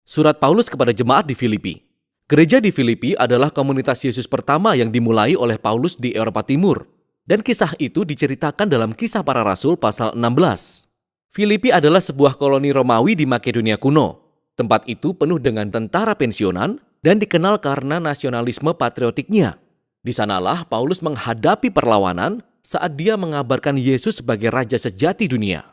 Surat Paulus kepada jemaat di Filipi. Gereja di Filipi adalah komunitas Yesus pertama yang dimulai oleh Paulus di Eropa Timur. Dan kisah itu diceritakan dalam Kisah Para Rasul pasal 16. Filipi adalah sebuah koloni Romawi di Makedonia kuno. Tempat itu penuh dengan tentara pensiunan dan dikenal karena nasionalisme patriotiknya. Di sanalah Paulus menghadapi perlawanan saat dia mengabarkan Yesus sebagai Raja sejati dunia.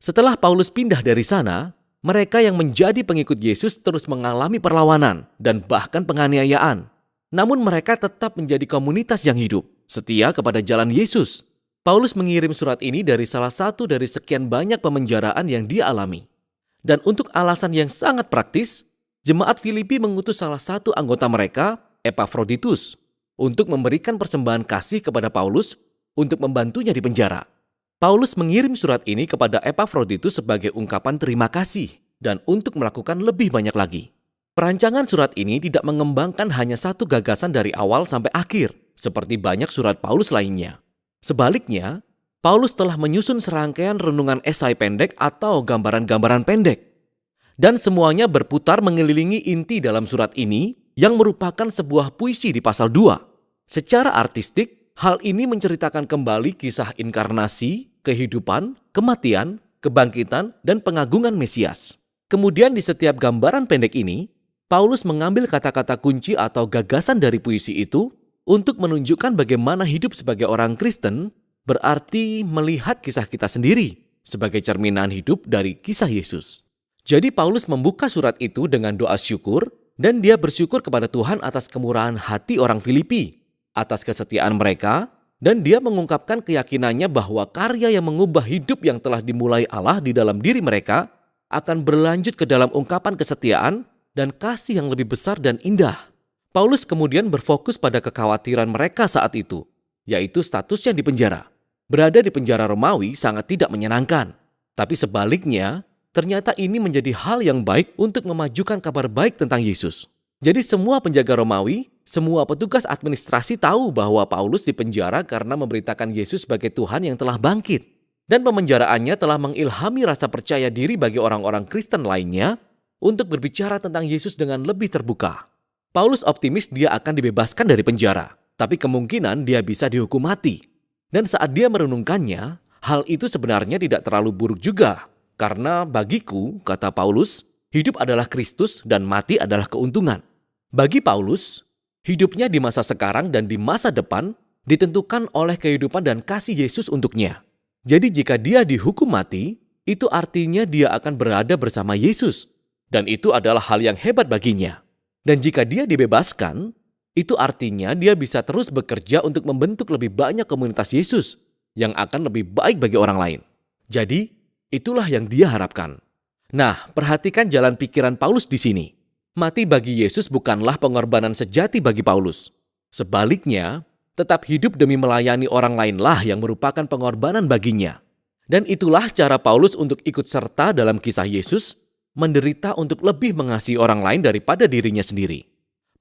Setelah Paulus pindah dari sana, mereka yang menjadi pengikut Yesus terus mengalami perlawanan dan bahkan penganiayaan. Namun mereka tetap menjadi komunitas yang hidup, setia kepada jalan Yesus. Paulus mengirim surat ini dari salah satu dari sekian banyak pemenjaraan yang dia alami. Dan untuk alasan yang sangat praktis, jemaat Filipi mengutus salah satu anggota mereka, Epafroditus, untuk memberikan persembahan kasih kepada Paulus untuk membantunya di penjara. Paulus mengirim surat ini kepada Epafroditus sebagai ungkapan terima kasih dan untuk melakukan lebih banyak lagi. Perancangan surat ini tidak mengembangkan hanya satu gagasan dari awal sampai akhir, seperti banyak surat Paulus lainnya. Sebaliknya, Paulus telah menyusun serangkaian renungan esai pendek atau gambaran-gambaran pendek. Dan semuanya berputar mengelilingi inti dalam surat ini yang merupakan sebuah puisi di pasal 2. Secara artistik, hal ini menceritakan kembali kisah inkarnasi, kehidupan, kematian, kebangkitan, dan pengagungan Mesias. Kemudian di setiap gambaran pendek ini, Paulus mengambil kata-kata kunci atau gagasan dari puisi itu untuk menunjukkan bagaimana hidup sebagai orang Kristen berarti melihat kisah kita sendiri sebagai cerminan hidup dari kisah Yesus. Jadi Paulus membuka surat itu dengan doa syukur dan dia bersyukur kepada Tuhan atas kemurahan hati orang Filipi, atas kesetiaan mereka, dan dia mengungkapkan keyakinannya bahwa karya yang mengubah hidup yang telah dimulai Allah di dalam diri mereka akan berlanjut ke dalam ungkapan kesetiaan dan kasih yang lebih besar dan indah. Paulus kemudian berfokus pada kekhawatiran mereka saat itu, yaitu statusnya di penjara. Berada di penjara Romawi sangat tidak menyenangkan, tapi sebaliknya, ternyata ini menjadi hal yang baik untuk memajukan kabar baik tentang Yesus. Jadi semua penjaga Romawi, semua petugas administrasi tahu bahwa Paulus dipenjara karena memberitakan Yesus sebagai Tuhan yang telah bangkit. Dan pemenjaraannya telah mengilhami rasa percaya diri bagi orang-orang Kristen lainnya untuk berbicara tentang Yesus dengan lebih terbuka. Paulus optimis dia akan dibebaskan dari penjara, tapi kemungkinan dia bisa dihukum mati. Dan saat dia merenungkannya, hal itu sebenarnya tidak terlalu buruk juga. Karena bagiku, kata Paulus, hidup adalah Kristus dan mati adalah keuntungan. Bagi Paulus, hidupnya di masa sekarang dan di masa depan ditentukan oleh kehidupan dan kasih Yesus untuknya. Jadi jika dia dihukum mati, itu artinya dia akan berada bersama Yesus. Dan itu adalah hal yang hebat baginya. Dan jika dia dibebaskan, itu artinya dia bisa terus bekerja untuk membentuk lebih banyak komunitas Yesus yang akan lebih baik bagi orang lain. Jadi, itulah yang dia harapkan. Nah, perhatikan jalan pikiran Paulus di sini. Mati bagi Yesus bukanlah pengorbanan sejati bagi Paulus. Sebaliknya, tetap hidup demi melayani orang lainlah yang merupakan pengorbanan baginya. Dan itulah cara Paulus untuk ikut serta dalam kisah Yesus, menderita untuk lebih mengasihi orang lain daripada dirinya sendiri.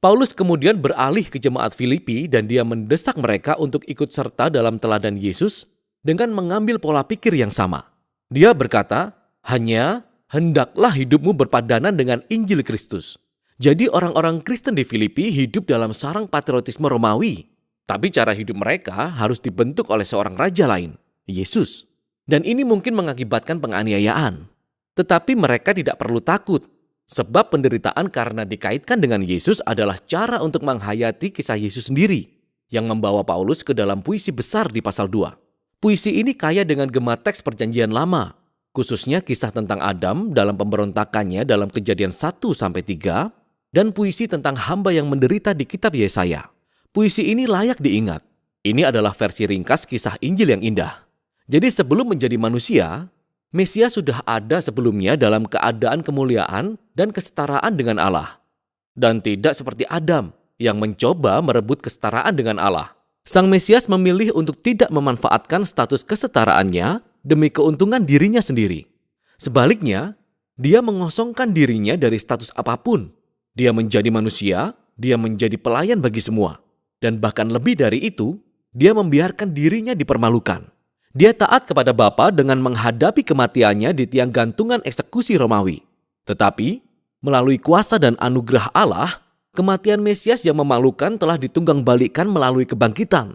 Paulus kemudian beralih ke jemaat Filipi dan dia mendesak mereka untuk ikut serta dalam teladan Yesus dengan mengambil pola pikir yang sama. Dia berkata, hanya hendaklah hidupmu berpadanan dengan Injil Kristus. Jadi orang-orang Kristen di Filipi hidup dalam sarang patriotisme Romawi. Tapi cara hidup mereka harus dibentuk oleh seorang raja lain, Yesus. Dan ini mungkin mengakibatkan penganiayaan. Tetapi mereka tidak perlu takut. Sebab penderitaan karena dikaitkan dengan Yesus adalah cara untuk menghayati kisah Yesus sendiri. Yang membawa Paulus ke dalam puisi besar di pasal 2. Puisi ini kaya dengan gema teks perjanjian lama. Khususnya kisah tentang Adam dalam pemberontakannya dalam Kejadian 1-3. Dan puisi tentang hamba yang menderita di kitab Yesaya. Puisi ini layak diingat. Ini adalah versi ringkas kisah Injil yang indah. Jadi sebelum menjadi manusia, Mesias sudah ada sebelumnya dalam keadaan kemuliaan dan kesetaraan dengan Allah. Dan tidak seperti Adam yang mencoba merebut kesetaraan dengan Allah. Sang Mesias memilih untuk tidak memanfaatkan status kesetaraannya demi keuntungan dirinya sendiri. Sebaliknya, dia mengosongkan dirinya dari status apapun. Dia menjadi manusia, dia menjadi pelayan bagi semua. Dan bahkan lebih dari itu, dia membiarkan dirinya dipermalukan. Dia taat kepada Bapa dengan menghadapi kematiannya di tiang gantungan eksekusi Romawi. Tetapi, Melalui kuasa dan anugerah Allah, kematian Mesias yang memalukan telah ditunggang-balikan melalui kebangkitan.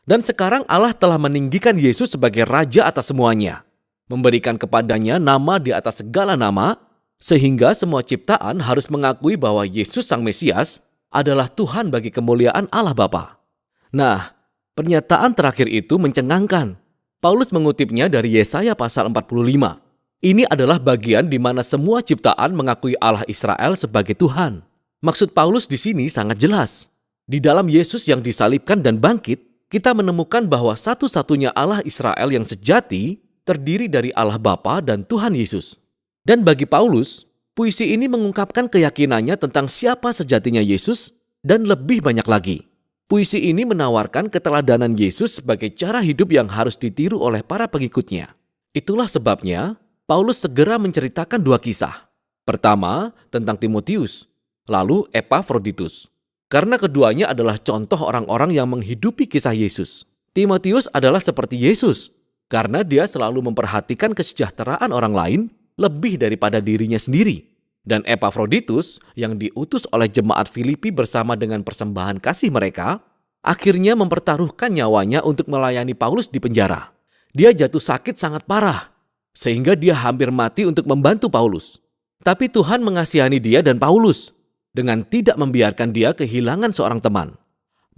Dan sekarang Allah telah meninggikan Yesus sebagai Raja atas semuanya, memberikan kepadanya nama di atas segala nama, sehingga semua ciptaan harus mengakui bahwa Yesus Sang Mesias adalah Tuhan bagi kemuliaan Allah Bapa. Nah, pernyataan terakhir itu mencengangkan. Paulus mengutipnya dari Yesaya pasal 45. Ini adalah bagian di mana semua ciptaan mengakui Allah Israel sebagai Tuhan. Maksud Paulus di sini sangat jelas. Di dalam Yesus yang disalibkan dan bangkit, kita menemukan bahwa satu-satunya Allah Israel yang sejati terdiri dari Allah Bapa dan Tuhan Yesus. Dan bagi Paulus, puisi ini mengungkapkan keyakinannya tentang siapa sejatinya Yesus dan lebih banyak lagi. Puisi ini menawarkan keteladanan Yesus sebagai cara hidup yang harus ditiru oleh para pengikutnya. Itulah sebabnya Paulus segera menceritakan dua kisah. Pertama, tentang Timotius, lalu Epafroditus. Karena keduanya adalah contoh orang-orang yang menghidupi kisah Yesus. Timotius adalah seperti Yesus, karena dia selalu memperhatikan kesejahteraan orang lain lebih daripada dirinya sendiri. Dan Epafroditus yang diutus oleh jemaat Filipi bersama dengan persembahan kasih mereka, akhirnya mempertaruhkan nyawanya untuk melayani Paulus di penjara. Dia jatuh sakit sangat parah, sehingga dia hampir mati untuk membantu Paulus. Tapi Tuhan mengasihani dia dan Paulus dengan tidak membiarkan dia kehilangan seorang teman.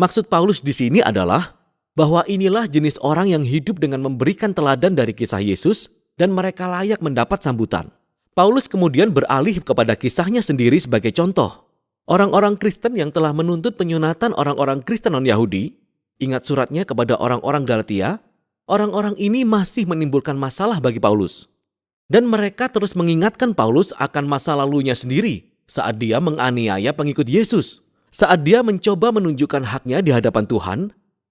Maksud Paulus di sini adalah bahwa inilah jenis orang yang hidup dengan memberikan teladan dari kisah Yesus dan mereka layak mendapat sambutan. Paulus kemudian beralih kepada kisahnya sendiri sebagai contoh. Orang-orang Kristen yang telah menuntut penyunatan orang-orang Kristen non-Yahudi, ingat suratnya kepada orang-orang Galatia, orang-orang ini masih menimbulkan masalah bagi Paulus. Dan mereka terus mengingatkan Paulus akan masa lalunya sendiri saat dia menganiaya pengikut Yesus. Saat dia mencoba menunjukkan haknya di hadapan Tuhan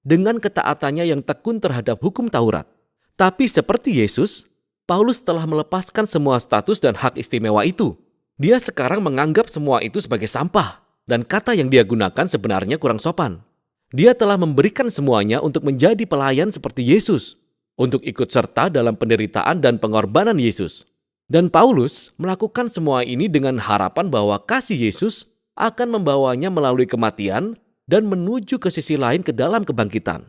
dengan ketaatannya yang tekun terhadap hukum Taurat. Tapi seperti Yesus, Paulus telah melepaskan semua status dan hak istimewa itu. Dia sekarang menganggap semua itu sebagai sampah, dan kata yang dia gunakan sebenarnya kurang sopan. Dia telah memberikan semuanya untuk menjadi pelayan seperti Yesus, untuk ikut serta dalam penderitaan dan pengorbanan Yesus. Dan Paulus melakukan semua ini dengan harapan bahwa kasih Yesus akan membawanya melalui kematian dan menuju ke sisi lain ke dalam kebangkitan.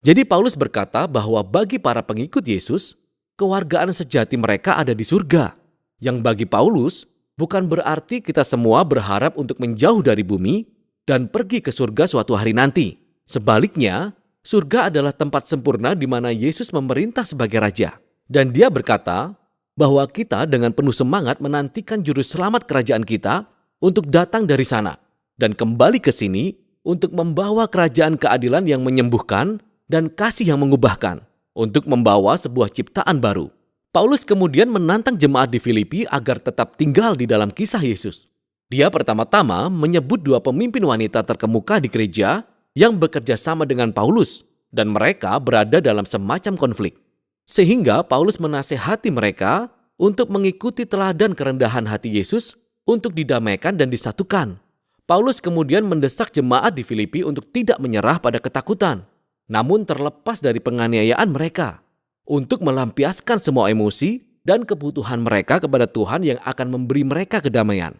Jadi Paulus berkata bahwa bagi para pengikut Yesus, kewargaan sejati mereka ada di surga. Yang bagi Paulus, bukan berarti kita semua berharap untuk menjauh dari bumi dan pergi ke surga suatu hari nanti. Sebaliknya, surga adalah tempat sempurna di mana Yesus memerintah sebagai Raja. Dan dia berkata bahwa kita dengan penuh semangat menantikan juru selamat kerajaan kita untuk datang dari sana dan kembali ke sini untuk membawa kerajaan keadilan yang menyembuhkan dan kasih yang mengubahkan, untuk membawa sebuah ciptaan baru. Paulus kemudian menantang jemaat di Filipi agar tetap tinggal di dalam kisah Yesus. Dia pertama-tama menyebut dua pemimpin wanita terkemuka di gereja yang bekerja sama dengan Paulus, dan mereka berada dalam semacam konflik. Sehingga Paulus menasehati mereka untuk mengikuti teladan kerendahan hati Yesus untuk didamaikan dan disatukan. Paulus kemudian mendesak jemaat di Filipi untuk tidak menyerah pada ketakutan, namun terlepas dari penganiayaan mereka, untuk melampiaskan semua emosi dan kebutuhan mereka kepada Tuhan yang akan memberi mereka kedamaian.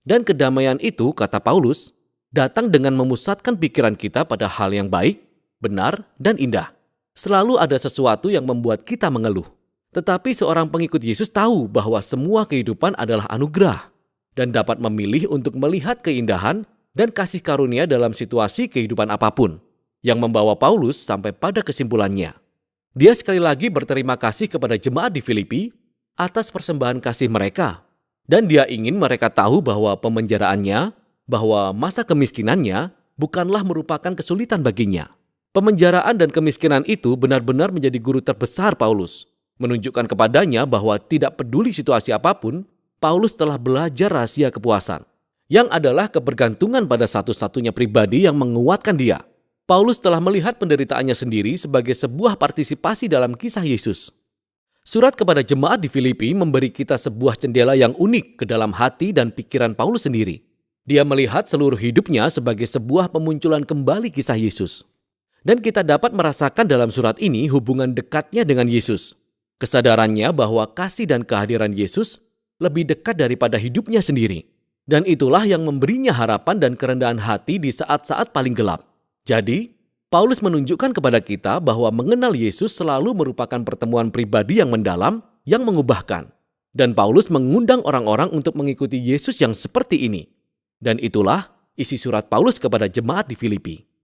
Dan kedamaian itu, kata Paulus, datang dengan memusatkan pikiran kita pada hal yang baik, benar, dan indah. Selalu ada sesuatu yang membuat kita mengeluh. Tetapi seorang pengikut Yesus tahu bahwa semua kehidupan adalah anugerah dan dapat memilih untuk melihat keindahan dan kasih karunia dalam situasi kehidupan apapun, yang membawa Paulus sampai pada kesimpulannya. Dia sekali lagi berterima kasih kepada jemaat di Filipi atas persembahan kasih mereka. Dan dia ingin mereka tahu bahwa pemenjaraannya, bahwa masa kemiskinannya bukanlah merupakan kesulitan baginya. Pemenjaraan dan kemiskinan itu benar-benar menjadi guru terbesar Paulus, menunjukkan kepadanya bahwa tidak peduli situasi apapun, Paulus telah belajar rahasia kepuasan, yang adalah kebergantungan pada satu-satunya pribadi yang menguatkan dia. Paulus telah melihat penderitaannya sendiri sebagai sebuah partisipasi dalam kisah Yesus. Surat kepada jemaat di Filipi memberi kita sebuah jendela yang unik ke dalam hati dan pikiran Paulus sendiri. Dia melihat seluruh hidupnya sebagai sebuah pemunculan kembali kisah Yesus. Dan kita dapat merasakan dalam surat ini hubungan dekatnya dengan Yesus. Kesadarannya bahwa kasih dan kehadiran Yesus lebih dekat daripada hidupnya sendiri. Dan itulah yang memberinya harapan dan kerendahan hati di saat-saat paling gelap. Jadi, Paulus menunjukkan kepada kita bahwa mengenal Yesus selalu merupakan pertemuan pribadi yang mendalam, yang mengubahkan. Dan Paulus mengundang orang-orang untuk mengikuti Yesus yang seperti ini. Dan itulah isi surat Paulus kepada jemaat di Filipi.